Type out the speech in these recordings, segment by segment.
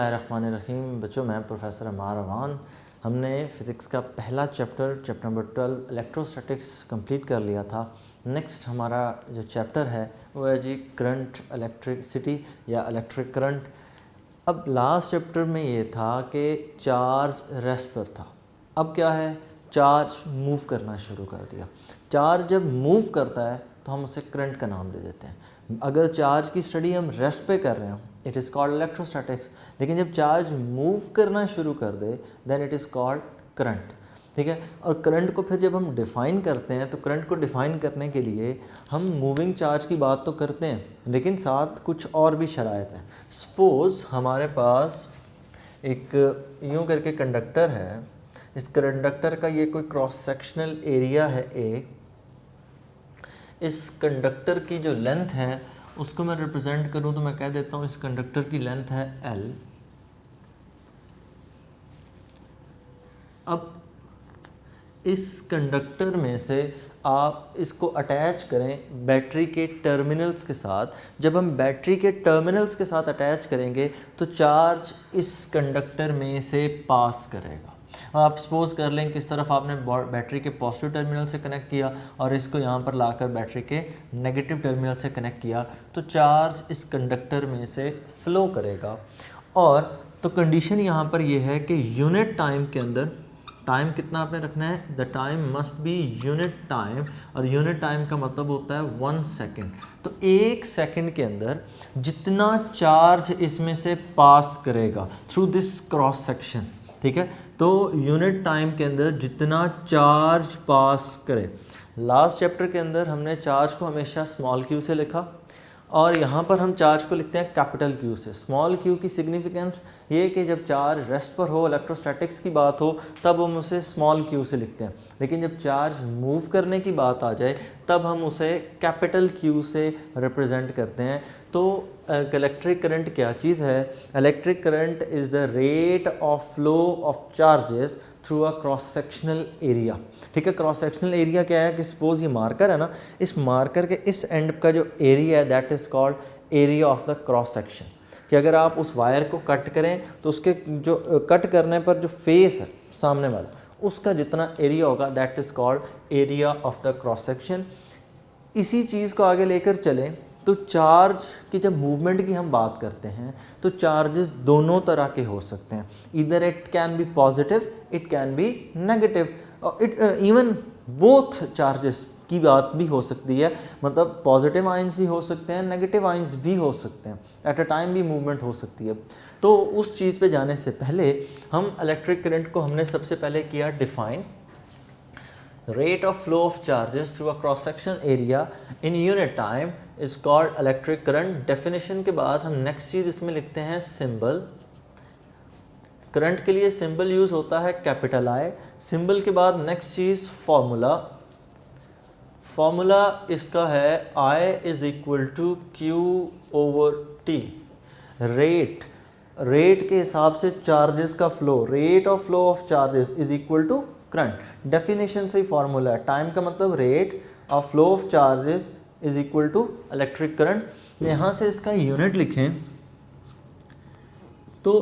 बिस्मिल्लाहिर्रहमानिर्रहीम। बच्चों, मैं प्रोफेसर अमार अवान। हमने फ़िज़िक्स का पहला चैप्टर नंबर 12 इलेक्ट्रोस्टैटिक्स कंप्लीट कर लिया था। नेक्स्ट हमारा जो चैप्टर है वो है जी करंट, इलेक्ट्रिसिटी या इलेक्ट्रिक करंट। अब लास्ट चैप्टर में ये था कि चार्ज रेस्ट पर था, अब क्या है, चार्ज मूव करना शुरू कर दिया। चार्ज जब मूव करता है तो हम उसे करंट का नाम दे देते हैं। अगर चार्ज की स्टडी हम रेस्ट पे कर रहे हो, इट इज़ कॉल्ड इलेक्ट्रोस्टैटिक्स। लेकिन जब चार्ज मूव करना शुरू कर दे then it is called current. ठीक है। और करंट को फिर जब हम डिफ़ाइन करते हैं तो करंट को डिफ़ाइन करने के लिए हम मूविंग चार्ज की बात तो करते हैं, लेकिन साथ कुछ और भी शराइत हैं। सपोज़ हमारे पास एक यूँ करके कंडक्टर है, इस कंडक्टर का ये कोई क्रॉस सेक्शनल एरिया है ए। इस कंडक्टर की जो लेंथ है उसको मैं रिप्रेजेंट करूं तो मैं कह देता हूं इस कंडक्टर की लेंथ है L। अब इस कंडक्टर में से आप इसको अटैच करें बैटरी के टर्मिनल्स के साथ। जब हम बैटरी के टर्मिनल्स के साथ अटैच करेंगे तो चार्ज इस कंडक्टर में से पास करेगा। आप सपोज़ कर लें कि इस तरफ आपने बैटरी के पॉजिटिव टर्मिनल से कनेक्ट किया और इसको यहाँ पर लाकर बैटरी के नेगेटिव टर्मिनल से कनेक्ट किया, तो चार्ज इस कंडक्टर में से फ़्लो करेगा। और तो कंडीशन यहाँ पर ये है कि यूनिट टाइम के अंदर, टाइम कितना आपने रखना है, the time must be unit time, और यूनिट टाइम का मतलब होता है 1 सेकेंड। तो 1 सेकेंड के अंदर जितना चार्ज इसमें से पास करेगा थ्रू दिस क्रॉस सेक्शन, ठीक है, तो यूनिट टाइम के अंदर जितना चार्ज पास करे। लास्ट चैप्टर के अंदर हमने चार्ज को हमेशा स्मॉल क्यू से लिखा और यहाँ पर हम चार्ज को लिखते हैं कैपिटल क्यू से। स्मॉल क्यू की सिग्निफिकेंस ये कि जब चार्ज रेस्ट पर हो, इलेक्ट्रोस्टैटिक्स की बात हो, तब हम उसे स्मॉल क्यू से लिखते हैं। लेकिन जब चार्ज मूव करने की बात आ जाए तब हम उसे कैपिटल क्यू से रिप्रेजेंट करते हैं। तो इलेक्ट्रिक करंट क्या चीज़ है? Electric current is the rate of flow of charges through a cross sectional area. ठीक है, क्रॉस सेक्शनल एरिया क्या है कि सपोज ये मार्कर है ना, इस मार्कर के इस एंड का जो एरिया है that is called area of the cross section. कि अगर आप उस वायर को कट करें तो उसके जो कट करने पर जो फेस है सामने वाला, उसका जितना एरिया होगा that is called area of the cross section. इसी चीज़ को आगे लेकर चलें तो चार्ज की जब मूवमेंट की हम बात करते हैं तो चार्जेस दोनों तरह के हो सकते हैं। इधर it can be positive, it can be negative, it even both charges की बात भी हो सकती है। मतलब पॉजिटिव आइंस भी हो सकते हैं, नेगेटिव आइंस भी हो सकते हैं, एट अ टाइम भी मूवमेंट हो सकती है। तो उस चीज़ पे जाने से पहले हम इलेक्ट्रिक करंट को हमने सबसे पहले किया define. Rate of flow of charges through a cross section area in unit time is called electric current. Definition के बाद हम next चीज़ इसमें लिखते हैं symbol। करंट के लिए सिंबल यूज़ होता है कैपिटल I। सिंबल के बाद नेक्स्ट चीज़ फॉर्मूला। फॉर्मूला इसका है I is equal to Q over T। Rate के हिसाब से चार्जेस का flow, rate of flow of charges is equal to current. Definition से ही फॉर्मूला है। टाइम का मतलब rate of flow of charges is equal to electric current. यहाँ से इसका यूनिट लिखें तो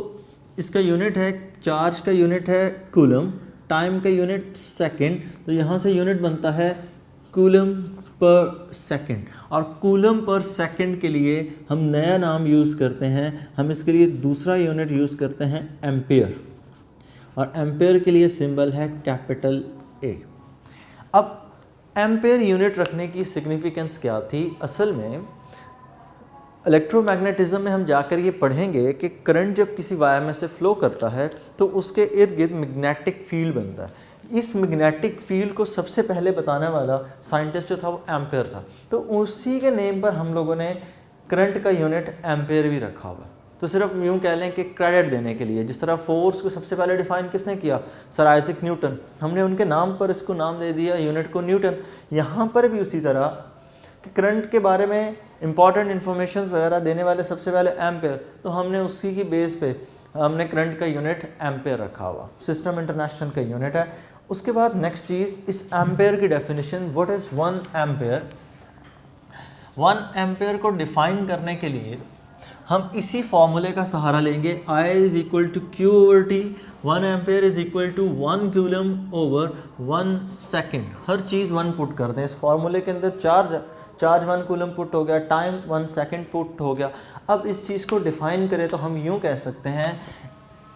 इसका यूनिट है, चार्ज का यूनिट है कूलम, टाइम का यूनिट सेकंड, तो यहाँ से यूनिट बनता है कूलम पर सेकंड। और कूलम पर सेकंड के लिए हम नया नाम यूज़ करते हैं, हम इसके लिए दूसरा यूनिट यूज़ करते हैं एम्पेयर, और एम्पेयर के लिए सिंबल है कैपिटल A। अब एम्पेयर यूनिट रखने की सिग्निफिकेंस क्या थी? असल में इलेक्ट्रोमैग्नेटिज्म में हम जाकर ये पढ़ेंगे कि करंट जब किसी वायर में से फ्लो करता है तो उसके इर्द गिर्द मैग्नेटिक फील्ड बनता है। इस मैग्नेटिक फील्ड को सबसे पहले बताने वाला साइंटिस्ट जो था वो एम्पेयर था। तो उसी के नेम पर हम लोगों ने करंट का यूनिट एम्पेयर भी रखा हुआ। तो सिर्फ यूँ कह लें कि क्रेडिट देने के लिए, जिस तरह फोर्स को सबसे पहले डिफाइन किसने किया? Sir Isaac Newton. हमने उनके नाम पर इसको नाम दे दिया, यूनिट को न्यूटन। यहाँ पर भी उसी तरह कि करंट के बारे में इंपॉर्टेंट इन्फॉर्मेशन वगैरह देने वाले सबसे पहले एम्पेयर, तो हमने उसी की बेस पे हमने करंट का यूनिट एम्पेयर रखा हुआ। सिस्टम इंटरनेशनल का यूनिट है। उसके बाद नेक्स्ट चीज़, इस एम्पेयर की definition, what is 1 ampere. 1 ampere को डिफाइन करने के लिए हम इसी फॉर्मूले का सहारा लेंगे। I is equal to Q over T, 1 ampere is equal to 1 coulomb over 1 second. हर चीज़ 1 पुट कर दें इस फॉर्मूले के अंदर। चार्ज 1 कूलम पुट हो गया, टाइम 1 सेकेंड पुट हो गया। अब इस चीज़ को डिफाइन करें तो हम यूँ कह सकते हैं,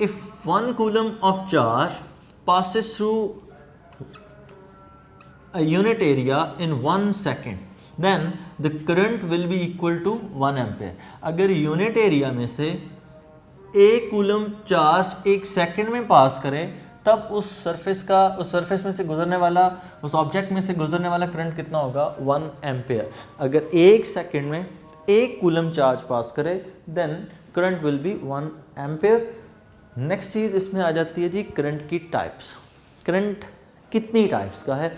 if 1 coulomb of charge passes through a unit area in 1 second, then the current will be equal to 1 ampere। अगर यूनिट एरिया में से 1 कूलम चार्ज 1 सेकेंड में पास करें तब उस सरफेस में से गुजरने वाला, उस ऑब्जेक्ट में से गुजरने वाला करंट कितना होगा, 1 एम्पेयर। अगर 1 सेकेंड में 1 कूलम चार्ज पास करे then current will be 1 ampere. Next चीज़ इसमें आ जाती है जी करंट की टाइप्स। करंट कितनी टाइप्स का है?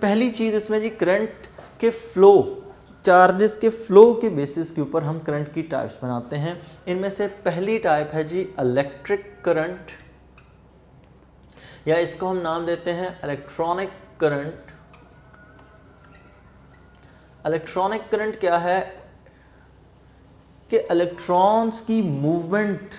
पहली चीज़ इसमें जी करंट के फ्लो, चार्जेस के फ्लो के बेसिस के ऊपर हम करंट की टाइप्स बनाते हैं। इनमें से पहली टाइप है जी इलेक्ट्रिक करंट, या इसको हम नाम देते हैं इलेक्ट्रॉनिक करंट। इलेक्ट्रॉनिक करंट क्या है कि इलेक्ट्रॉन्स की मूवमेंट,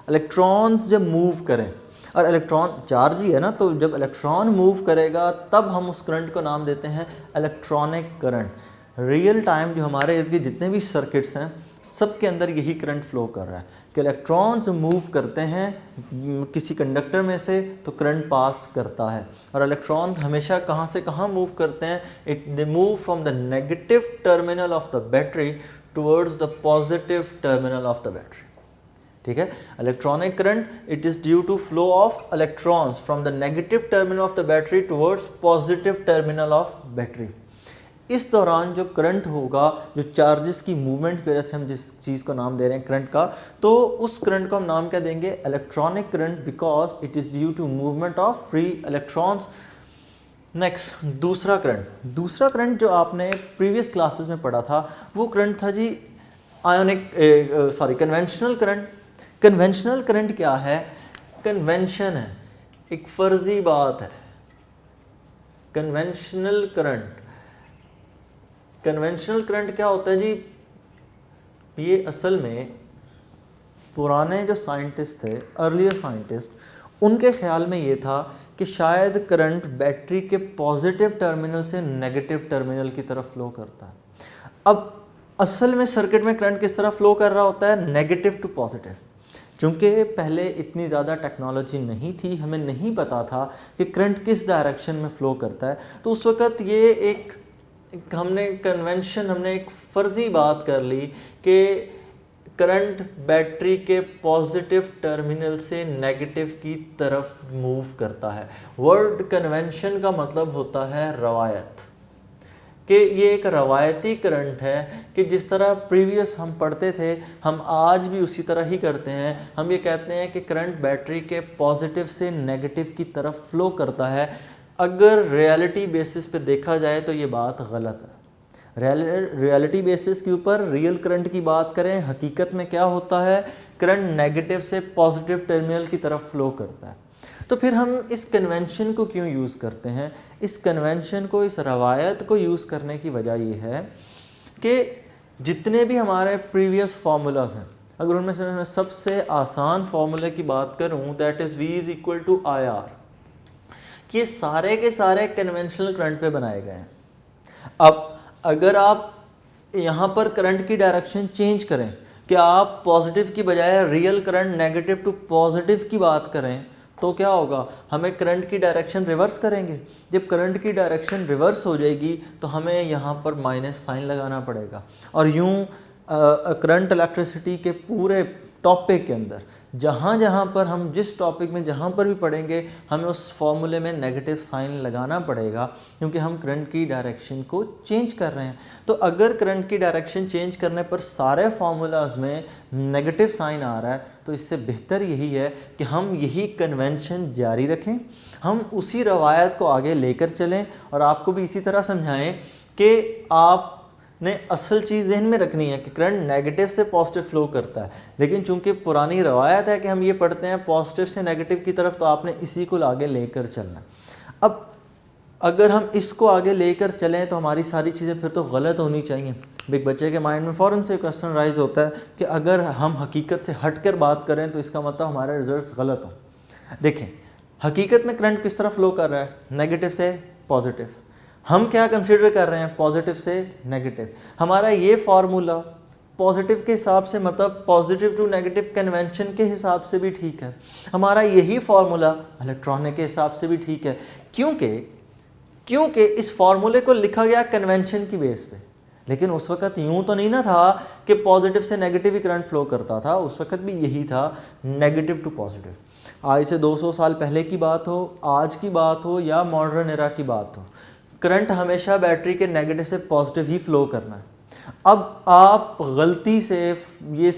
इलेक्ट्रॉन्स जब मूव करें, और इलेक्ट्रॉन चार्ज ही है ना, तो जब इलेक्ट्रॉन मूव करेगा तब हम उस करंट को नाम देते हैं इलेक्ट्रॉनिक करंट। रियल टाइम जो हमारे इर्द गिर्द जितने भी सर्किट्स हैं सब के अंदर यही करंट फ्लो कर रहा है कि इलेक्ट्रॉन्स मूव करते हैं किसी कंडक्टर में से तो करंट पास करता है। और इलेक्ट्रॉन हमेशा कहाँ से कहाँ मूव करते हैं, they move from the negative terminal of the battery towards the positive terminal of the battery. ठीक है, electronic current it is due to flow of electrons from the negative terminal of the battery towards positive terminal of battery. इस दौरान जो current होगा, जो charges की movement की वजह से हम जिस चीज़ को नाम दे रहे हैं करंट का, तो उस करंट को हम नाम क्या देंगे, electronic current, because it is due to movement of free electrons. Next दूसरा करंट जो आपने प्रीवियस क्लासेस में पढ़ा था वो करंट था जी कन्वेंशनल करंट। कन्वेंशनल करंट क्या है? कन्वेंशन है, एक फर्जी बात है। कन्वेंशनल करंट क्या होता है जी? ये असल में पुराने जो साइंटिस्ट थे, अर्लियर साइंटिस्ट, उनके ख्याल में ये था कि शायद करंट बैटरी के पॉजिटिव टर्मिनल से नेगेटिव टर्मिनल की तरफ फ्लो करता है। अब असल में सर्किट में करंट किस तरह फ्लो कर रहा होता है? Negative to positive. चूँकि पहले इतनी ज़्यादा टेक्नोलॉजी नहीं थी, हमें नहीं पता था कि करंट किस डायरेक्शन में फ़्लो करता है, तो उस वक़्त ये हमने एक फ़र्ज़ी बात कर ली कि करंट बैटरी के पॉजिटिव टर्मिनल से नेगेटिव की तरफ मूव करता है। वर्ड कन्वेंशन का मतलब होता है रवायत, कि ये एक रवायती करंट है कि जिस तरह प्रीवियस हम पढ़ते थे हम आज भी उसी तरह ही करते हैं। हम ये कहते हैं कि करंट बैटरी के पॉजिटिव से नेगेटिव की तरफ फ्लो करता है। अगर रियलिटी बेसिस पे देखा जाए तो ये बात गलत है। रियलिटी बेसिस के ऊपर रियल करंट की बात करें, हकीकत में क्या होता है, करंट नेगेटिव से पॉजिटिव टर्मिनल की तरफ फ्लो करता है। तो फिर हम इस कन्वेंशन को क्यों यूज़ करते हैं? इस कन्वेंशन को, इस रवायत को यूज़ करने की वजह ये है कि जितने भी हमारे प्रीवियस फार्मूलाज हैं, अगर उनमें से मैं सबसे आसान फार्मूले की बात करूं, that is V is equal to IR, कि ये सारे के सारे कन्वेंशनल करंट पे बनाए गए हैं। अब अगर आप यहाँ पर करंट की डायरेक्शन चेंज करें कि आप पॉजिटिव की बजाय real current negative to positive की बात करें तो क्या होगा, हमें करंट की डायरेक्शन रिवर्स करेंगे। जब करंट की डायरेक्शन रिवर्स हो जाएगी तो हमें यहाँ पर माइनस साइन लगाना पड़ेगा। और यूँ करंट इलेक्ट्रिसिटी के पूरे टॉपिक के अंदर जहाँ पर हम जिस टॉपिक में जहाँ पर भी पढ़ेंगे हमें उस फॉर्मूले में नेगेटिव साइन लगाना पड़ेगा, क्योंकि हम करंट की डायरेक्शन को चेंज कर रहे हैं। तो अगर करंट की डायरेक्शन चेंज करने पर सारे फार्मूलाज में नेगेटिव साइन आ रहा है तो इससे बेहतर यही है कि हम यही कन्वेंशन जारी रखें, हम उसी रवायत को आगे लेकर चलें और आपको भी इसी तरह समझाएं कि आप ने असल चीज़ जहन में रखनी है कि करंट नेगेटिव से पॉजिटिव फ्लो करता है। लेकिन चूंकि पुरानी रवायत है कि हम ये पढ़ते हैं पॉजिटिव से नेगेटिव की तरफ, तो आपने इसी को आगे लेकर चलना। अब अगर हम इसको आगे लेकर चलें तो हमारी सारी चीज़ें फिर तो गलत होनी चाहिए। एक बच्चे के माइंड में फ़ौरन से क्वेश्चन राइज होता है कि अगर हम हकीकत से हट कर बात करें तो इसका मतलब हमारे रिजल्ट्स गलत हों। देखें, हकीकत में करंट किस तरह फ्लो कर रहा है, नेगेटिव से पॉजिटिव। हम क्या कंसीडर कर रहे हैं, पॉजिटिव से नेगेटिव। हमारा ये फार्मूला पॉजिटिव के हिसाब से, मतलब पॉजिटिव टू नेगेटिव कन्वेंशन के हिसाब से भी ठीक है। हमारा यही फार्मूला इलेक्ट्रॉनिक के हिसाब से भी ठीक है, क्योंकि इस फार्मूले को लिखा गया कन्वेंशन की बेस पे। लेकिन उस वक्त यूं तो नहीं ना था कि पॉजिटिव से नेगेटिव ही करंट फ्लो करता था, उस वक्त भी यही था, नेगेटिव टू पॉजिटिव। आज से 200 साल पहले की बात हो, आज की बात हो या मॉडर्न एरा की बात हो, करंट हमेशा बैटरी के नेगेटिव से पॉजिटिव ही फ्लो करना है। अब आप गलती से ये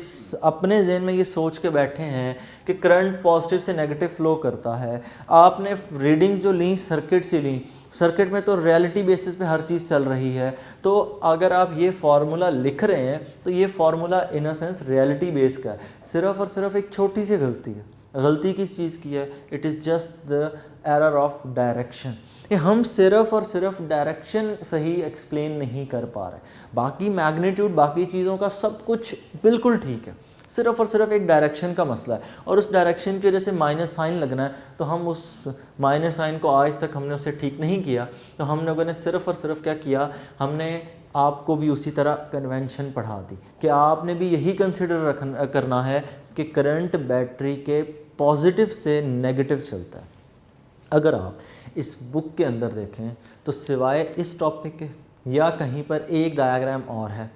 अपने जहन में ये सोच के बैठे हैं कि करंट पॉजिटिव से नेगेटिव फ्लो करता है। आपने रीडिंग्स जो ली सर्किट से ली, सर्किट में तो रियलिटी बेसिस पे हर चीज़ चल रही है। तो अगर आप ये फार्मूला लिख रहे हैं तो ये formula in a sense reality base का है। सिर्फ और सिर्फ एक छोटी सी गलती है। गलती किस चीज़ की है, it is just the error of direction. हम सिर्फ और सिर्फ डायरेक्शन सही एक्सप्लेन नहीं कर पा रहे, बाकी मैग्नीट्यूड बाकी चीज़ों का सब कुछ बिल्कुल ठीक है, सिर्फ और सिर्फ एक डायरेक्शन का मसला है। और उस डायरेक्शन की वजह से माइनस साइन लगना है, तो हम उस माइनस साइन को आज तक हमने उसे ठीक नहीं किया। तो हम लोगों ने सिर्फ और सिर्फ क्या किया, हमने आपको भी उसी तरह कन्वेंशन पढ़ा दी कि आपने भी यही कंसिडर करना है कि करंट बैटरी के पॉजिटिव से नेगेटिव चलता है। अगर आप इस बुक के अंदर देखें तो सिवाय इस टॉपिक के या कहीं पर एक डायग्राम और है,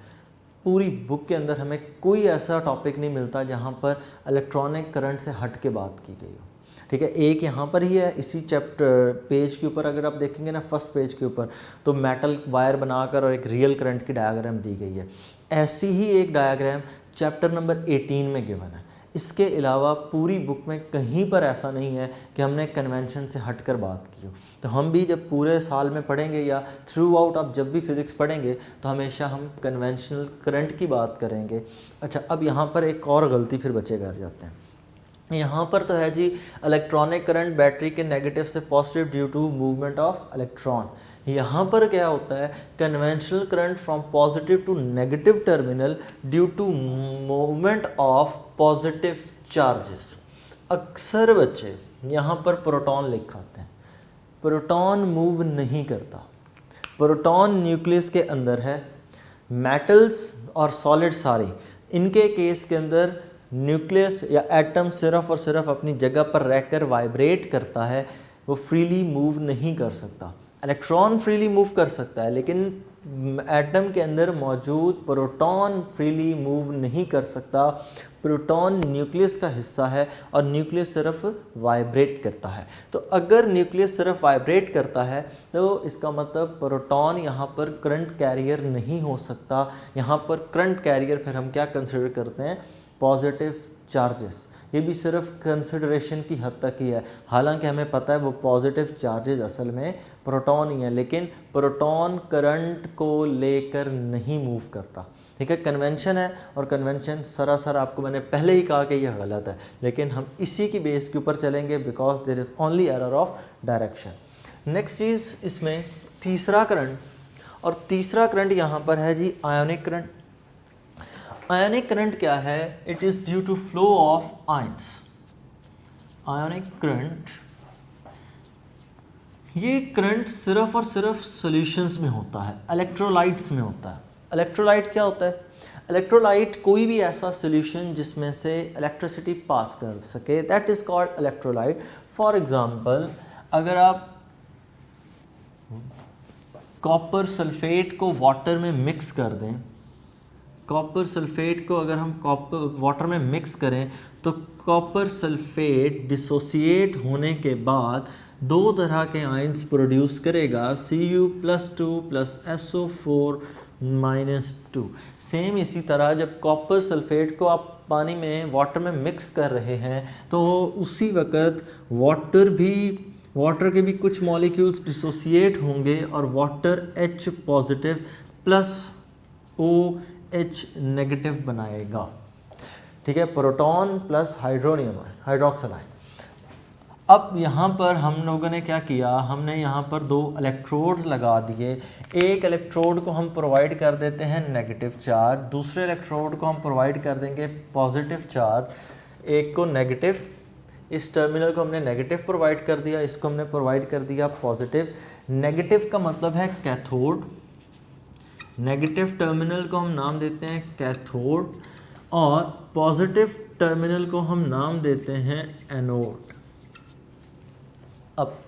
पूरी बुक के अंदर हमें कोई ऐसा टॉपिक नहीं मिलता जहाँ पर इलेक्ट्रॉनिक करंट से हट के बात की गई हो। ठीक है, एक यहाँ पर ही है इसी चैप्टर पेज के ऊपर, अगर आप देखेंगे ना फर्स्ट पेज के ऊपर, तो मेटल वायर बनाकर और एक रियल करंट की डायग्राम दी गई है। ऐसी ही एक डायग्राम चैप्टर नंबर 18 में गिवन है। इसके अलावा पूरी बुक में कहीं पर ऐसा नहीं है कि हमने कन्वेंशन से हटकर बात की हो। तो हम भी जब पूरे साल में पढ़ेंगे या थ्रू आउट आप जब भी फिज़िक्स पढ़ेंगे तो हमेशा हम कन्वेंशनल करंट की बात करेंगे। अच्छा, अब यहाँ पर एक और गलती फिर बच्चे कर जाते हैं। यहाँ पर तो है जी इलेक्ट्रॉनिक करंट बैटरी के नेगेटिव से positive due to movement of electron. यहाँ पर क्या होता है, conventional current from positive to negative terminal due to movement of positive charges. अक्सर बच्चे यहाँ पर प्रोटॉन लिखाते हैं, प्रोटॉन मूव नहीं करता। प्रोटॉन न्यूक्लियस के अंदर है, मेटल्स और सॉलिड सारे, इनके केस के अंदर न्यूक्लियस या एटम सिर्फ और सिर्फ अपनी जगह पर रहकर वाइब्रेट करता है, वो फ्रीली मूव नहीं कर सकता। इलेक्ट्रॉन फ्रीली मूव कर सकता है, लेकिन एटम के अंदर मौजूद प्रोटॉन फ्रीली मूव नहीं कर सकता। प्रोटॉन न्यूक्लियस का हिस्सा है और न्यूक्लियस सिर्फ वाइब्रेट करता है। तो अगर न्यूक्लियस सिर्फ वाइब्रेट करता है तो इसका मतलब प्रोटॉन यहाँ पर करंट कैरियर नहीं हो सकता। यहाँ पर करंट कैरियर फिर हम क्या कंसिडर करते हैं, पॉजिटिव चार्जेस। ये भी सिर्फ कंसिडरेशन की हद तक ही है, हालांकि हमें पता है वो पॉजिटिव चार्जेस असल में प्रोटॉन ही है, लेकिन प्रोटॉन करंट को लेकर नहीं मूव करता। ठीक है, कन्वेंशन है और कन्वेंशन सरासर आपको मैंने पहले ही कहा कि यह गलत है, लेकिन हम इसी की बेस के ऊपर चलेंगे because there is only error of direction. Next चीज़ इसमें तीसरा करंट, और तीसरा करंट यहाँ पर है जी आयोनिक करंट। आयोनिक करंट क्या है, it is due to flow of ions. Ionic current, ये करंट सिर्फ और सिर्फ सॉल्यूशंस में होता है, इलेक्ट्रोलाइट्स में होता है। इलेक्ट्रोलाइट क्या होता है, इलेक्ट्रोलाइट कोई भी ऐसा सॉल्यूशन जिसमें से इलेक्ट्रिसिटी पास कर सके, that is called electrolyte. For example, अगर आप कॉपर सल्फेट को वाटर में मिक्स कर दें, कॉपर सल्फेट को अगर हम कॉपर वाटर में मिक्स करें तो कॉपर सल्फेट डिसोसिएट होने के बाद दो तरह के आयंस प्रोड्यूस करेगा, Cu+2 + SO4 -2। सेम इसी तरह जब कॉपर सल्फेट को आप पानी में वाटर में मिक्स कर रहे हैं तो उसी वक्त वाटर के भी कुछ मॉलिक्यूल्स डिसोसिएट होंगे और water H positive plus OH negative बनाएगा। ठीक है, proton plus hydronium hydroxide ion. अब यहाँ पर हम लोगों ने क्या किया, हमने यहाँ पर 2 इलेक्ट्रोड्स लगा दिए। एक इलेक्ट्रोड को हम प्रोवाइड कर देते हैं नेगेटिव चार्ज, दूसरे इलेक्ट्रोड को हम प्रोवाइड कर देंगे पॉजिटिव चार्ज। एक को नेगेटिव, इस टर्मिनल को हमने नेगेटिव प्रोवाइड कर दिया, इसको हमने प्रोवाइड कर दिया पॉजिटिव। नेगेटिव का मतलब है कैथोड, नेगेटिव टर्मिनल को हम नाम देते हैं कैथोड और पॉजिटिव टर्मिनल को हम नाम देते हैं एनोड। अब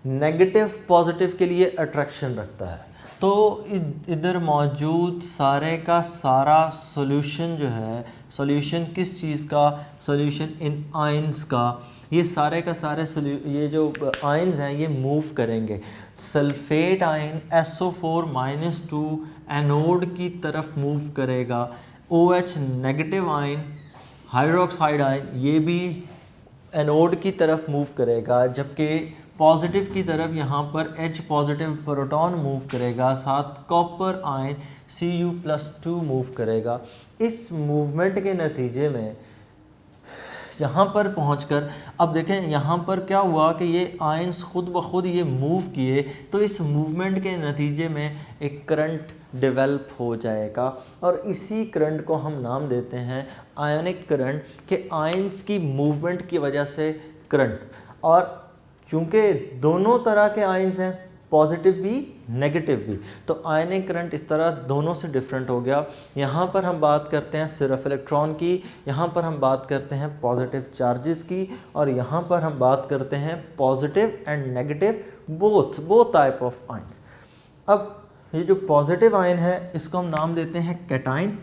नेगेटिव पॉजिटिव के लिए अट्रैक्शन रखता है, तो इधर मौजूद सारे का सारा सॉल्यूशन जो है, सॉल्यूशन किस चीज़ का, सॉल्यूशन इन आयंस का, ये सारे का सारे ये जो आयंस हैं ये मूव करेंगे। सल्फेट आयन SO4-2 एनोड की तरफ मूव करेगा, OH negative ion hydroxide ion ये भी एनोड की तरफ मूव करेगा, जबकि पॉजिटिव की तरफ यहाँ पर H पॉजिटिव प्रोटॉन मूव करेगा, साथ कॉपर आयन Cu+2 मूव करेगा। इस मूवमेंट के नतीजे में यहाँ पर पहुँचकर अब देखें यहाँ पर क्या हुआ कि ये आयंस खुद ब खुद ये मूव किए, तो इस मूवमेंट के नतीजे में एक करंट डेवलप हो जाएगा और इसी करंट को हम नाम देते हैं आयनिक करंट, के आयंस की मूवमेंट की वजह से करंट। और चूँकि दोनों तरह के आयंस हैं, पॉजिटिव भी नेगेटिव भी, तो आयनिक करंट इस तरह दोनों से डिफरेंट हो गया। यहाँ पर हम बात करते हैं सिर्फ इलेक्ट्रॉन की, यहाँ पर हम बात करते हैं पॉजिटिव चार्जेस की, और यहाँ पर हम बात करते हैं positive and negative both type of ions. अब ये जो पॉजिटिव आयन है इसको हम नाम देते हैं कैटाइन।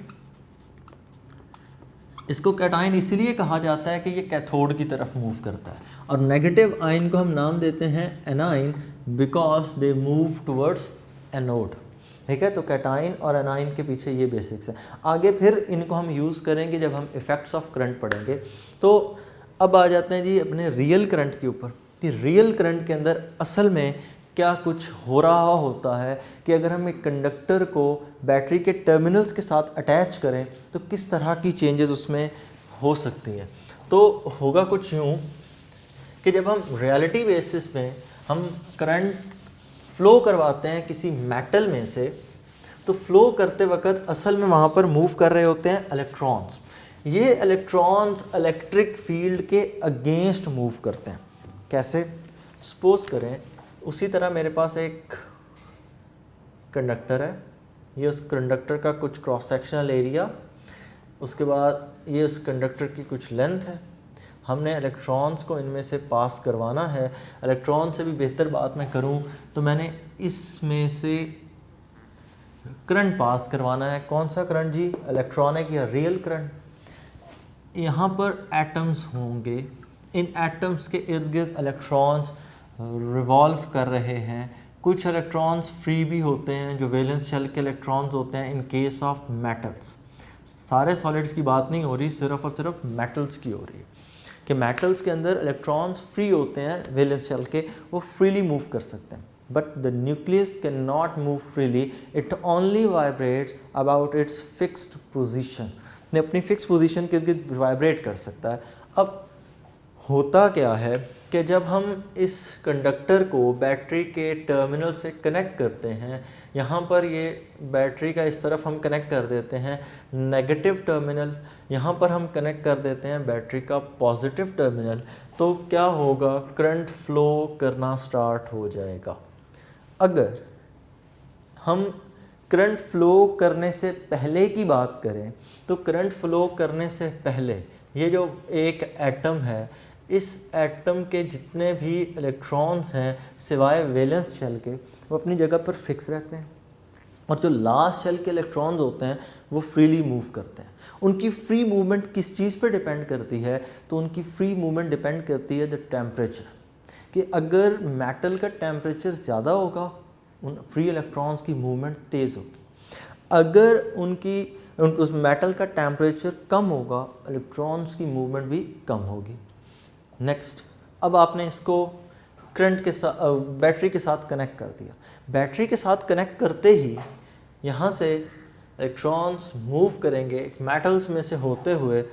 इसको कैटाइन इसलिए कहा जाता है कि ये कैथोड की तरफ मूव करता है, और नेगेटिव आयन को हम नाम देते हैं A9 because they move towards anode. ठीक है, तो कैटाइन और एनाइन के पीछे ये बेसिक्स हैं। आगे फिर इनको हम यूज़ करेंगे जब हम इफ़ेक्ट्स ऑफ करंट पढ़ेंगे। तो अब आ जाते हैं जी अपने रियल करंट के ऊपर कि रियल करंट के अंदर असल में क्या कुछ हो रहा होता है कि अगर हम एक कंडक्टर को बैटरी के टर्मिनल्स के साथ अटैच करें तो किस तरह की चेंजेस उसमें हो सकती हैं। तो होगा कुछ यूँ कि जब हम रियलिटी बेसिस पे हम करंट फ्लो करवाते हैं किसी मेटल में से, तो फ्लो करते वक्त असल में वहाँ पर मूव कर रहे होते हैं इलेक्ट्रॉन्स। ये इलेक्ट्रॉन्स इलेक्ट्रिक फील्ड के अगेंस्ट मूव करते हैं। कैसे? सपोज करें उसी तरह मेरे पास एक कंडक्टर है, ये उस कंडक्टर का कुछ क्रॉस सेक्शनल एरिया, उसके बाद ये उस कंडक्टर की कुछ लेंथ है। हमने इलेक्ट्रॉन्स को इनमें से पास करवाना है। इलेक्ट्रॉन से भी बेहतर बात मैं करूं तो मैंने इसमें से करंट पास करवाना है। कौन सा करंट जी? इलेक्ट्रॉनिक या रियल करंट। यहाँ पर एटम्स होंगे, इन एटम्स के इर्द गिर्द इलेक्ट्रॉन्स रिवॉल्व कर रहे हैं। कुछ इलेक्ट्रॉन्स फ्री भी होते हैं जो वैलेंस शेल के इलेक्ट्रॉन्स होते हैं इन केस ऑफ मेटल्स। सारे सॉलिड्स की बात नहीं हो रही, सिर्फ और सिर्फ मेटल्स की हो रही है कि मेटल्स के अंदर इलेक्ट्रॉन्स फ्री होते हैं वैलेंस शेल के, वो फ्रीली मूव कर सकते हैं। But the nucleus can not move freely, it only vibrates about it's fixed position. ने अपनी फिक्स पोजीशन के गिर्द वाइब्रेट कर सकता है। अब होता क्या है कि जब हम इस कंडक्टर को बैटरी के टर्मिनल से कनेक्ट करते हैं, यहाँ पर ये बैटरी का इस तरफ हम कनेक्ट कर देते हैं नेगेटिव टर्मिनल, यहाँ पर हम कनेक्ट कर देते हैं बैटरी का पॉजिटिव टर्मिनल, तो क्या होगा? करंट फ्लो करना स्टार्ट हो जाएगा। अगर हम करंट फ्लो करने से पहले की बात करें तो करंट फ्लो करने से पहले ये जो एक एटम है, इस एटम के जितने भी इलेक्ट्रॉन्स हैं सिवाय वैलेंस शेल के, वो अपनी जगह पर फिक्स रहते हैं, और जो लास्ट शेल के इलेक्ट्रॉन्स होते हैं वो फ्रीली मूव करते हैं। उनकी फ्री मूवमेंट किस चीज़ पर डिपेंड करती है? तो उनकी फ्री मूवमेंट डिपेंड करती है द टेम्परेचर, कि अगर मेटल का टेम्परेचर ज़्यादा होगा उन फ्री इलेक्ट्रॉन्स की मूवमेंट तेज़ होगी। अगर उस मेटल का टेम्परेचर कम होगा, इलेक्ट्रॉन्स की मूवमेंट भी कम होगी। नेक्स्ट, अब आपने इसको करंट के साथ बैटरी के साथ कनेक्ट कर दिया। बैटरी के साथ कनेक्ट करते ही यहाँ से इलेक्ट्रॉन्स मूव करेंगे मेटल्स में से होते हुए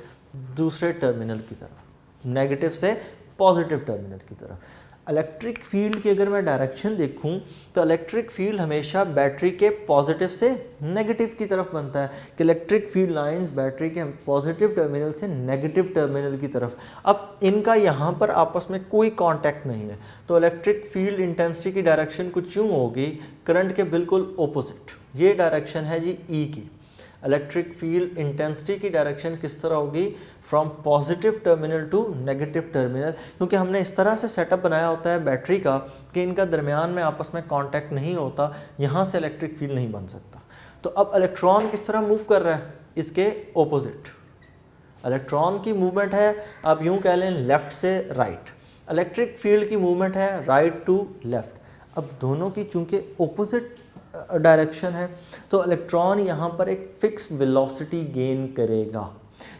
दूसरे टर्मिनल की तरफ, नेगेटिव से पॉजिटिव टर्मिनल की तरफ। इलेक्ट्रिक फील्ड की अगर मैं डायरेक्शन देखूं तो इलेक्ट्रिक फील्ड हमेशा बैटरी के पॉजिटिव से नेगेटिव की तरफ बनता है कि इलेक्ट्रिक फील्ड लाइंस बैटरी के पॉजिटिव टर्मिनल से नेगेटिव टर्मिनल की तरफ। अब इनका यहाँ पर आपस में कोई कांटेक्ट नहीं है, तो इलेक्ट्रिक फील्ड इंटेंसिटी की डायरेक्शन कुछ यूँ होगी, करंट के बिल्कुल ओपोजिट। ये डायरेक्शन है जी ई की। इलेक्ट्रिक फील्ड इंटेंसिटी की डायरेक्शन किस तरह होगी, from positive terminal to negative terminal, क्योंकि हमने इस तरह से सेटअप बनाया होता है बैटरी का कि इनका दरमियान में आपस में कांटेक्ट नहीं होता, यहाँ से इलेक्ट्रिक फील्ड नहीं बन सकता। तो अब इलेक्ट्रॉन किस तरह मूव कर रहा है, इसके ओपोजिट। इलेक्ट्रॉन की मूवमेंट है, आप यूँ कह लें लेफ़्ट से राइट। इलेक्ट्रिक फील्ड की मूवमेंट है राइट टू लेफ़्ट। अब दोनों की चूँकि ओपोजिट डायरेक्शन है तो इलेक्ट्रॉन यहाँ पर एक फिक्स वेलोसिटी गेन करेगा।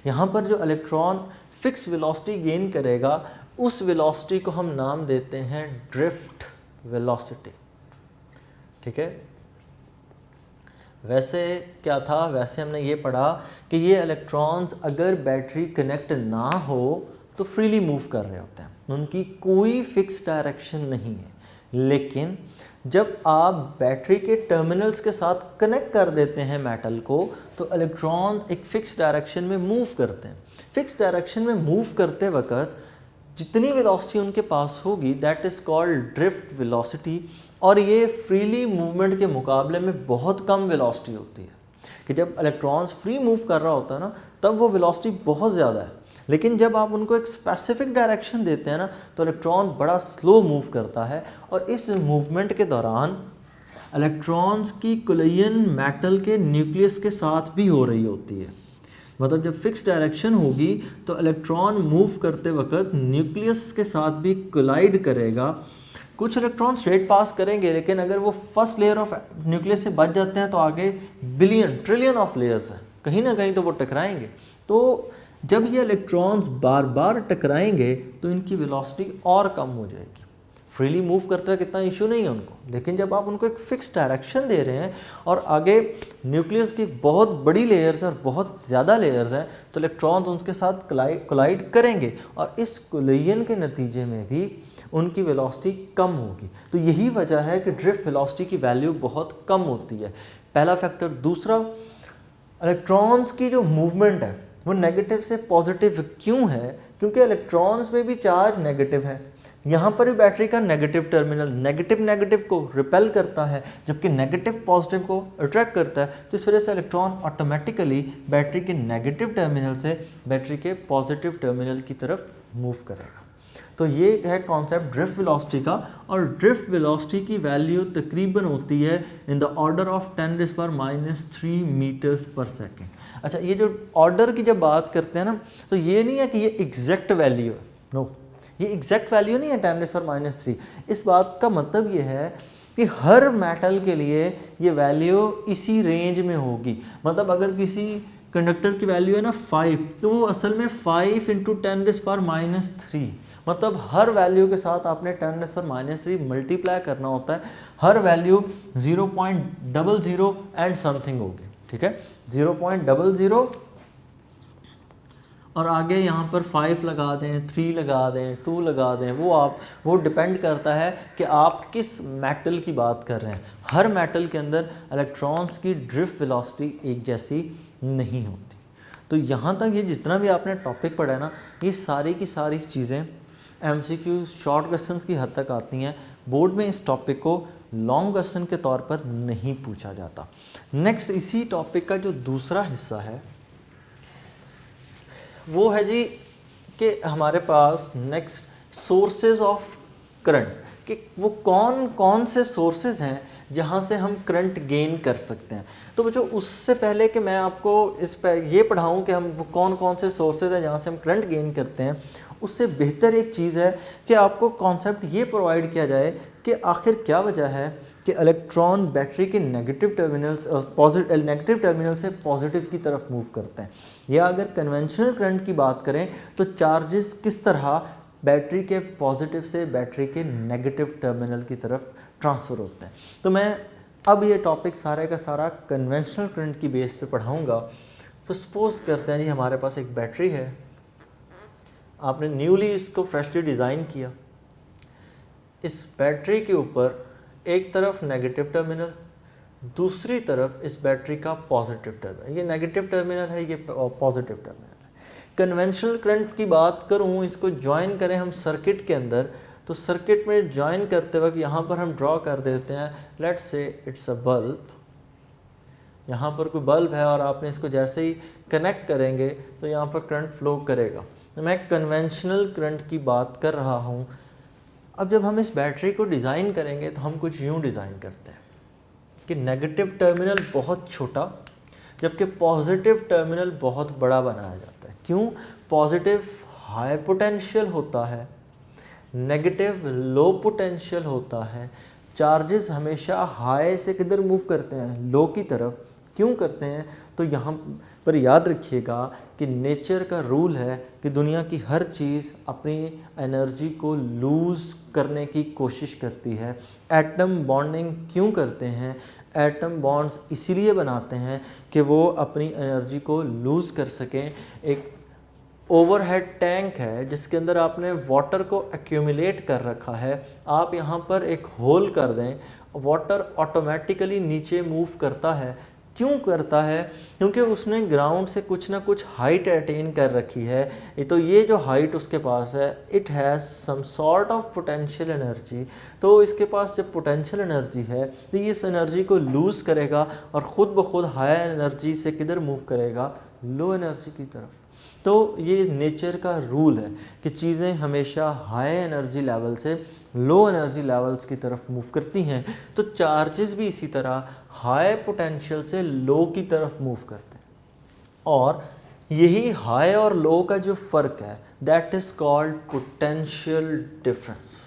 यहाँ पर जो इलेक्ट्रॉन फिक्स वेलोसिटी गेन करेगा उस वेलोसिटी को हम नाम देते हैं ड्रिफ्ट वेलोसिटी। ठीक है, वैसे क्या था, वैसे हमने ये पढ़ा कि ये इलेक्ट्रॉन्स अगर बैटरी कनेक्ट ना हो तो फ्रीली मूव कर रहे होते हैं, उनकी कोई फिक्स डायरेक्शन नहीं है। लेकिन जब आप बैटरी के टर्मिनल्स के साथ कनेक्ट कर देते हैं मेटल को तो इलेक्ट्रॉन एक फ़िक्स डायरेक्शन में मूव करते हैं। फ़िक्स डायरेक्शन में मूव करते वक्त जितनी वेलोसिटी उनके पास होगी that is called drift velocity, और ये फ्रीली मूवमेंट के मुकाबले में बहुत कम वेलोसिटी होती है कि जब इलेक्ट्रॉन्स फ्री मूव कर रहा होता है ना तब वो वेलोसिटी बहुत ज़्यादा है, लेकिन जब आप उनको एक स्पेसिफिक डायरेक्शन देते हैं ना तो इलेक्ट्रॉन बड़ा स्लो मूव करता है। और इस मूवमेंट के दौरान इलेक्ट्रॉन्स की कोलिजन मेटल के न्यूक्लियस के साथ भी हो रही होती है। मतलब जब फिक्स डायरेक्शन होगी तो इलेक्ट्रॉन मूव करते वक्त न्यूक्लियस के साथ भी कोलाइड करेगा। कुछ इलेक्ट्रॉन स्ट्रेट पास करेंगे, लेकिन अगर वो फर्स्ट लेयर ऑफ न्यूक्लियस से बच जाते हैं तो आगे बिलियन ट्रिलियन ऑफ लेयर्स हैं, कहीं ना कहीं तो वो टकराएंगे। तो जब ये इलेक्ट्रॉन्स बार बार टकराएंगे तो इनकी वेलोसिटी और कम हो जाएगी। फ्रीली मूव करते हुए कितना इशू नहीं है उनको, लेकिन जब आप उनको एक फिक्स डायरेक्शन दे रहे हैं और आगे न्यूक्लियस की बहुत बड़ी लेयर्स और बहुत ज़्यादा लेयर्स हैं तो इलेक्ट्रॉन्स उनके साथ कोलाइड करेंगे और इस कोलिजन के नतीजे में भी उनकी वेलोसिटी कम होगी। तो यही वजह है कि ड्रिफ्ट वेलोसिटी की वैल्यू बहुत कम होती है, पहला फैक्टर। दूसरा, इलेक्ट्रॉन्स की जो मूवमेंट है वो नेगेटिव से पॉजिटिव क्यों है, क्योंकि इलेक्ट्रॉन्स में भी चार्ज नेगेटिव है। यहाँ पर भी बैटरी का नेगेटिव टर्मिनल नेगेटिव नेगेटिव को रिपेल करता है जबकि नेगेटिव पॉजिटिव को अट्रैक्ट करता है। तो इस वजह से इलेक्ट्रॉन ऑटोमेटिकली बैटरी के नेगेटिव टर्मिनल से बैटरी के पॉजिटिव टर्मिनल की तरफ मूव करेगा। तो ये है कॉन्सेप्ट ड्रिफ्ट वेलोसिटी का, और ड्रिफ्ट वेलोसिटी की वैल्यू तकरीबन होती है in the order of 10⁻³ metres per second. अच्छा, ये जो ऑर्डर की जब बात करते हैं ना तो ये नहीं है कि ये एग्जैक्ट वैल्यू है, नो, ये एग्जैक्ट वैल्यू नहीं है 10⁻³ इस बात का मतलब ये है कि हर मेटल के लिए ये वैल्यू इसी रेंज में होगी। मतलब अगर किसी कंडक्टर की वैल्यू है ना 5 तो वो असल में 5 × 10⁻³ मतलब हर वैल्यू के साथ आपने 10⁻³ मल्टीप्लाई करना होता है। हर वैल्यू 0.00 एंड समथिंग होगी, ठीक है, 0.00 और आगे यहाँ पर 5 लगा दें, 3 लगा दें, 2 लगा दें, वो डिपेंड करता है कि आप किस मेटल की बात कर रहे हैं। हर मेटल के अंदर इलेक्ट्रॉन्स की ड्रिफ्ट वेलोसिटी एक जैसी नहीं होती। तो यहाँ तक ये जितना भी आपने टॉपिक पढ़ा है ना, ये सारी की सारी चीज़ें MCQs शॉर्ट क्वेश्चंस की हद तक आती हैं। बोर्ड में इस टॉपिक को लॉन्ग क्वेश्चन के तौर पर नहीं पूछा जाता। नेक्स्ट, इसी टॉपिक का जो दूसरा हिस्सा है वो है जी कि हमारे पास नेक्स्ट सोर्सेज ऑफ करंट, कि वो कौन कौन से सोर्सेज हैं जहाँ से हम करंट गेन कर सकते हैं। तो बच्चों, उससे पहले कि मैं आपको इस पर ये पढ़ाऊँ कि हम वो कौन कौन से सोर्सेज हैं जहाँ से हम करंट गेन करते हैं, उससे बेहतर एक चीज़ है कि आपको कॉन्सेप्ट ये प्रोवाइड किया जाए कि आखिर क्या वजह है कि इलेक्ट्रॉन बैटरी के नेगेटिव टर्मिनल से पॉजिटिव की तरफ मूव करते हैं। या अगर कन्वेंशनल करंट की बात करें तो चार्जेस किस तरह बैटरी के पॉजिटिव से बैटरी के नेगेटिव टर्मिनल की तरफ ट्रांसफ़र होते हैं। तो मैं अब ये टॉपिक सारे का सारा कन्वेंशनल करंट की बेस पे पढ़ाऊँगा। तो सपोज़ करते हैं जी हमारे पास एक बैटरी है, आपने न्यूली इसको फ्रेशली डिज़ाइन किया, इस बैटरी के ऊपर एक तरफ नेगेटिव टर्मिनल, दूसरी तरफ इस बैटरी का पॉजिटिव टर्मिनल, ये नेगेटिव टर्मिनल है, ये पॉजिटिव टर्मिनल है। कन्वेंशनल करंट की बात करूँ, इसको ज्वाइन करें हम सर्किट के अंदर, तो सर्किट में ज्वाइन करते वक्त यहाँ पर हम ड्रॉ कर देते हैं, let's say it's a bulb, यहाँ पर कोई बल्ब है और आपने इसको जैसे ही कनेक्ट करेंगे तो यहाँ पर करंट फ्लो करेगा। मैं कन्वेंशनल करंट की बात कर रहा हूँ। अब जब हम इस बैटरी को डिज़ाइन करेंगे तो हम कुछ यूँ डिज़ाइन करते हैं कि नेगेटिव टर्मिनल बहुत छोटा जबकि पॉजिटिव टर्मिनल बहुत बड़ा बनाया जाता है। क्यों? पॉजिटिव हाई पोटेंशियल होता है, नेगेटिव लो पोटेंशियल होता है। चार्जेस हमेशा हाई से किधर मूव करते हैं? लो की तरफ। क्यों करते हैं? तो यहाँ पर याद रखिएगा कि नेचर का रूल है कि दुनिया की हर चीज़ अपनी एनर्जी को लूज़ करने की कोशिश करती है। एटम बॉन्डिंग क्यों करते हैं? एटम बॉन्ड्स इसीलिए बनाते हैं कि वो अपनी एनर्जी को लूज़ कर सकें। एक ओवरहेड टैंक है जिसके अंदर आपने वाटर को एक्यूमुलेट कर रखा है, आप यहाँ पर एक होल कर दें, वाटर ऑटोमेटिकली नीचे मूव करता है। क्यों करता है? क्योंकि उसने ग्राउंड से कुछ ना कुछ हाइट अटेन कर रखी है। तो ये जो हाइट उसके पास है, it has some sort of potential energy. तो इसके पास जब पोटेंशियल एनर्जी है तो ये इस एनर्जी को लूज़ करेगा और ख़ुद ब खुद हाई एनर्जी से किधर मूव करेगा? लो एनर्जी की तरफ। तो ये नेचर का रूल है कि चीज़ें हमेशा हाई एनर्जी लेवल से लो एनर्जी लेवल्स की तरफ मूव करती हैं। तो चार्जेस भी इसी तरह हाई पोटेंशियल से लो की तरफ मूव करते हैं। और यही हाई और लो का जो फ़र्क है, that is called potential difference.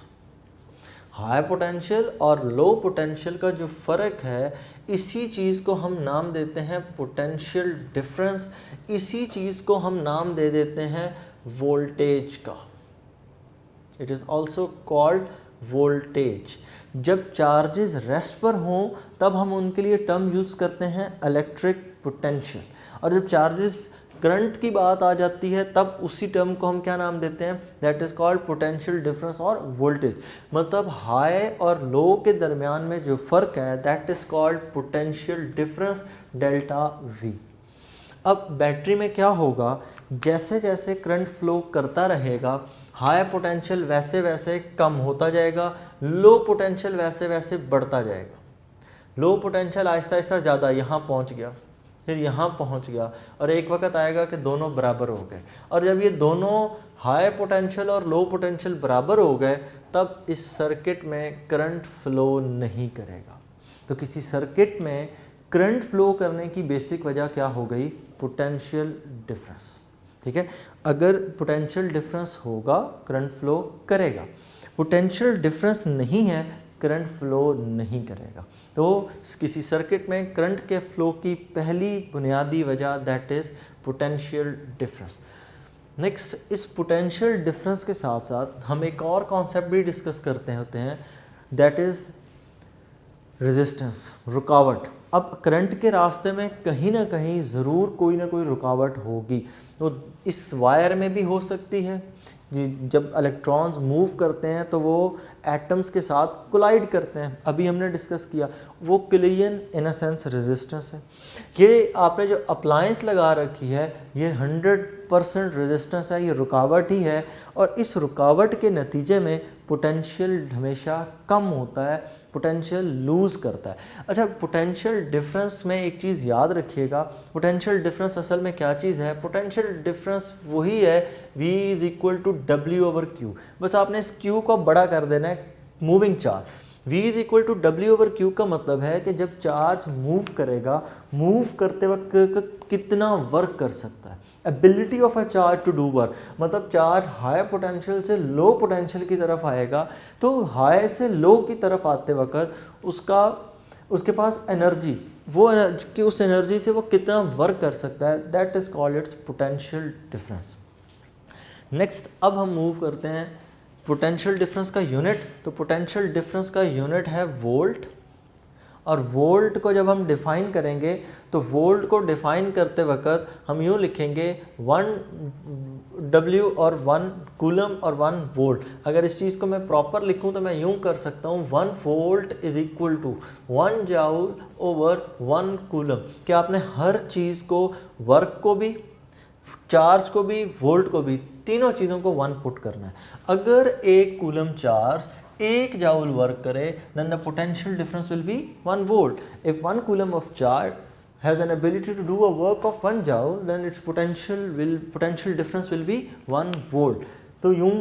High potential और लो पोटेंशियल का जो फ़र्क है, इसी चीज़ को हम नाम देते हैं पोटेंशियल डिफरेंस। इसी चीज़ को हम नाम दे देते हैं वोल्टेज का। It is also called voltage. जब चार्जेस रेस्ट पर हों तब हम उनके लिए टर्म यूज़ करते हैं इलेक्ट्रिक पोटेंशियल, और जब चार्जेस करंट की बात आ जाती है तब उसी टर्म को हम क्या नाम देते हैं? That is called potential difference और वोल्टेज। मतलब हाई और लो के दरमियान में जो फ़र्क है, that is called potential difference delta we. अब बैटरी में क्या होगा? जैसे जैसे करंट फ्लो करता रहेगा, हाई पोटेंशियल वैसे वैसे कम होता जाएगा, लो पोटेंशियल वैसे वैसे बढ़ता जाएगा। लो पोटेंशियल आहिस्ता आहिस्ता ज़्यादा यहाँ पहुँच गया, फिर यहाँ पहुँच गया, और एक वक्त आएगा कि दोनों बराबर हो गए। और जब ये दोनों हाई पोटेंशियल और लो पोटेंशियल बराबर हो गए, तब इस सर्किट में करंट फ्लो नहीं करेगा। तो किसी सर्किट में करंट फ्लो करने की बेसिक वजह क्या हो गई? Potential difference. ठीक है, अगर पोटेंशियल डिफरेंस होगा करंट फ्लो करेगा, पोटेंशियल डिफरेंस नहीं है करंट फ्लो नहीं करेगा। तो किसी सर्किट में करंट के फ्लो की पहली बुनियादी वजह that is potential difference. Next, इस पोटेंशियल डिफरेंस के साथ साथ हम एक और कॉन्सेप्ट भी डिस्कस करते होते हैं, दैट इज़ रेजिस्टेंस, रुकावट। अब करंट के रास्ते में कहीं ना कहीं ज़रूर कोई ना कोई रुकावट होगी। तो इस वायर में भी हो सकती है, जब इलेक्ट्रॉन्स मूव करते हैं तो वो एटम्स के साथ कोलाइड करते हैं। अभी हमने डिस्कस किया, वो collision in a sense resistance है। ये आपने जो अप्लायंस लगा रखी है, ये 100% रेजिस्टेंस है, ये रुकावट ही है। और इस रुकावट के नतीजे में पोटेंशियल हमेशा कम होता है, पोटेंशियल लूज़ करता है। अच्छा, पोटेंशियल डिफरेंस में एक चीज़ याद रखिएगा, पोटेंशियल डिफरेंस असल में क्या चीज़ है? पोटेंशियल डिफरेंस वही है V is equal to W/Q। बस आपने इस Q को बड़ा कर देना है, moving charge. V is equal to W/Q का मतलब है कि जब चार्ज मूव करेगा, मूव करते वक्त कितना वर्क कर सकता है। Ability of a charge to do work, मतलब चार्ज हाई पोटेंशियल से लो पोटेंशियल की तरफ आएगा, तो हाई से लो की तरफ आते वक्त उसके पास एनर्जी, वो कि उस एनर्जी से वो कितना वर्क कर सकता है, that is called its potential difference. Next, अब हम मूव करते हैं पोटेंशियल डिफरेंस का यूनिट। तो पोटेंशियल डिफरेंस का यूनिट है वोल्ट, और वोल्ट को जब हम डिफ़ाइन करेंगे तो वोल्ट को डिफ़ाइन करते वक्त हम यूँ लिखेंगे 1 W और 1 कूलम और 1 वोल्ट। अगर इस चीज़ को मैं प्रॉपर लिखूं तो मैं यूँ कर सकता हूँ 1 volt is equal to 1 joule over 1 coulomb. कि आपने हर चीज़ को, वर्क को भी, चार्ज को भी, वोल्ट को भी, तीनों चीज़ों को 1 पुट करना है। अगर एक कूलम चार्ज 1 जाउल वर्क करे then the potential difference will be 1 volt. If 1 coulomb of charge has an ability to do a work of 1 joule then its potential difference will be 1 volt. तो यूँ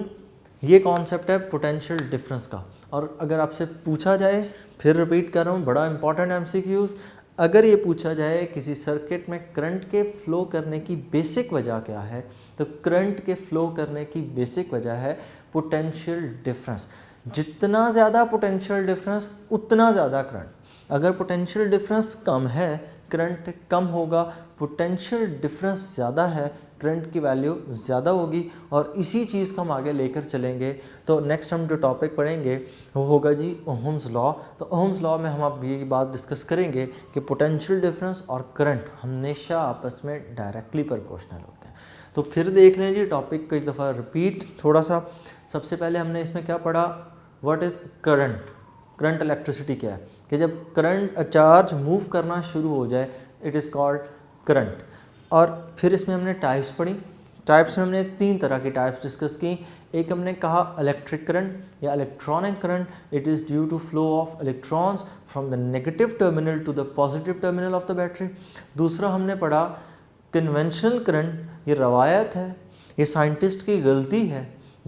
ये concept है potential difference का। और अगर आपसे पूछा जाए, फिर रिपीट कर रहा हूँ, बड़ा इंपॉर्टेंट MCQs, अगर ये पूछा जाए किसी सर्किट में करंट के फ्लो करने की बेसिक वजह क्या है, तो करंट के फ्लो करने की बेसिक वजह है पोटेंशियल डिफरेंस। जितना ज़्यादा पोटेंशियल डिफरेंस उतना ज़्यादा करंट। अगर पोटेंशियल डिफरेंस कम है करंट कम होगा, पोटेंशियल डिफरेंस ज़्यादा है करंट की वैल्यू ज़्यादा होगी। और इसी चीज़ को हम आगे लेकर चलेंगे। तो नेक्स्ट हम जो टॉपिक पढ़ेंगे वो होगा जी ओहम्स लॉ। तो ओहम्स लॉ में हम अब ये बात डिस्कस करेंगे कि पोटेंशियल डिफरेंस और करंट हमेशा आपस में डायरेक्टली प्रोपोर्शनल होते हैं। तो फिर देख लें जी टॉपिक को एक दफ़ा रिपीट थोड़ा सा। सबसे पहले हमने इसमें क्या पढ़ा, what is current. Current electricity क्या है, कि जब करंट चार्ज मूव करना शुरू हो जाए इट इज़ कॉल्ड करंट। और फिर इसमें हमने टाइप्स पढ़ी। टाइप्स में हमने 3 तरह की टाइप्स डिस्कस की। एक हमने कहा इलेक्ट्रिक करंट या electronic current, it is due to flow of electrons from the negative terminal to the positive terminal of the battery. दूसरा हमने पढ़ा कन्वेंशनल करंट, ये रवायत है, ये साइंटिस्ट की गलती है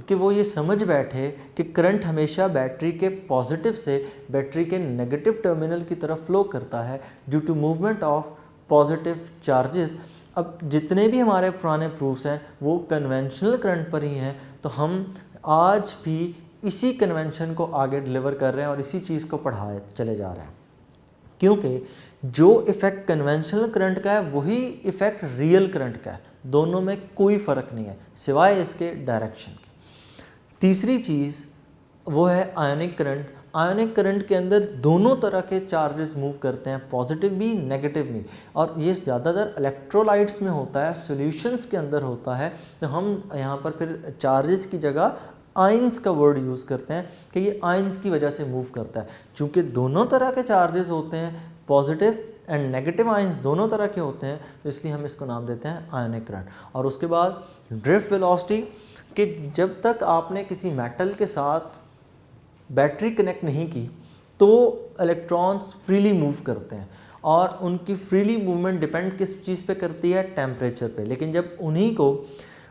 कि वो ये समझ बैठे कि करंट हमेशा बैटरी के पॉजिटिव से बैटरी के नेगेटिव टर्मिनल की तरफ फ्लो करता है due to movement of positive charges. अब जितने भी हमारे पुराने प्रूफ्स हैं वो कन्वेंशनल करंट पर ही हैं, तो हम आज भी इसी कन्वेंशन को आगे डिलीवर कर रहे हैं और इसी चीज़ को पढ़ाए चले जा रहे हैं। क्योंकि जो इफ़ेक्ट कन्वेंशनल करंट का है वही इफ़ेक्ट रियल करंट का है, दोनों में कोई फ़र्क नहीं है सिवाय इसके डायरेक्शन के। तीसरी चीज़ वो है आयनिक करंट। आयनिक करंट के अंदर दोनों तरह के चार्जेस मूव करते हैं, पॉजिटिव भी नेगेटिव भी, और ये ज़्यादातर इलेक्ट्रोलाइट्स में होता है, सॉल्यूशंस के अंदर होता है। तो हम यहाँ पर फिर चार्जेस की जगह आयंस का वर्ड यूज़ करते हैं कि ये आयंस की वजह से मूव करता है। चूँकि दोनों तरह के चार्जेस होते हैं, पॉजिटिव एंड नेगेटिव आयंस दोनों तरह के होते हैं, तो इसलिए हम इसको नाम देते हैं आयनिक करंट। और उसके बाद ड्रिफ्ट वेलोसिटी, कि जब तक आपने किसी मेटल के साथ बैटरी कनेक्ट नहीं की तो इलेक्ट्रॉन्स फ्रीली मूव करते हैं और उनकी फ्रीली मूवमेंट डिपेंड किस चीज़ पे करती है, टेम्परेचर पे। लेकिन जब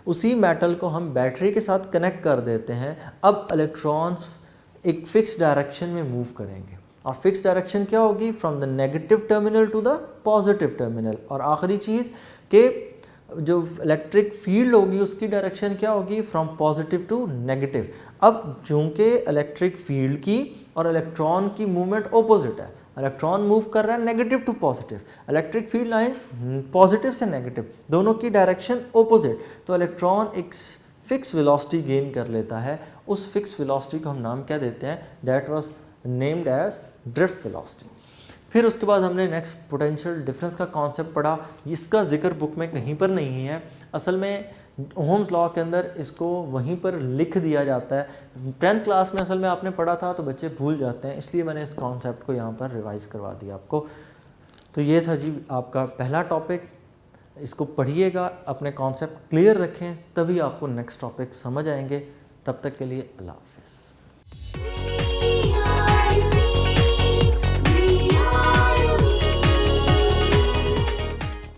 उसी मेटल को हम बैटरी के साथ कनेक्ट कर देते हैं, अब इलेक्ट्रॉन्स एक फ़िक्स डायरेक्शन में मूव करेंगे। और फिक्स डायरेक्शन क्या होगी, from the negative terminal to the positive terminal. और आखिरी चीज़ कि जो इलेक्ट्रिक फील्ड होगी उसकी डायरेक्शन क्या होगी, फ्रॉम पॉजिटिव टू नेगेटिव। अब चूँकि इलेक्ट्रिक फील्ड की और इलेक्ट्रॉन की मूवमेंट ऑपोजिट है, इलेक्ट्रॉन मूव कर रहा है negative to positive, electric field lines positive से नेगेटिव, दोनों की डायरेक्शन ऑपोजिट, तो इलेक्ट्रॉन एक फिक्स वेलोसिटी गेन कर लेता है। उस फिक्स वेलोसिटी को हम नाम क्या देते हैं, that was named as drift velocity. फिर उसके बाद हमने नेक्स्ट पोटेंशियल डिफरेंस का कॉन्सेप्ट पढ़ा। इसका जिक्र बुक में कहीं पर नहीं है, असल में ओहम्स लॉ के अंदर इसको वहीं पर लिख दिया जाता है। 10th क्लास में असल में आपने पढ़ा था तो बच्चे भूल जाते हैं, इसलिए मैंने इस कॉन्सेप्ट को यहाँ पर रिवाइज करवा दिया आपको। तो ये था जी आपका पहला टॉपिक, इसको पढ़िएगा, अपने कॉन्सेप्ट क्लियर रखें, तभी आपको नेक्स्ट टॉपिक समझ आएंगे। तब तक के लिए अल्लाह हाफ़िज़।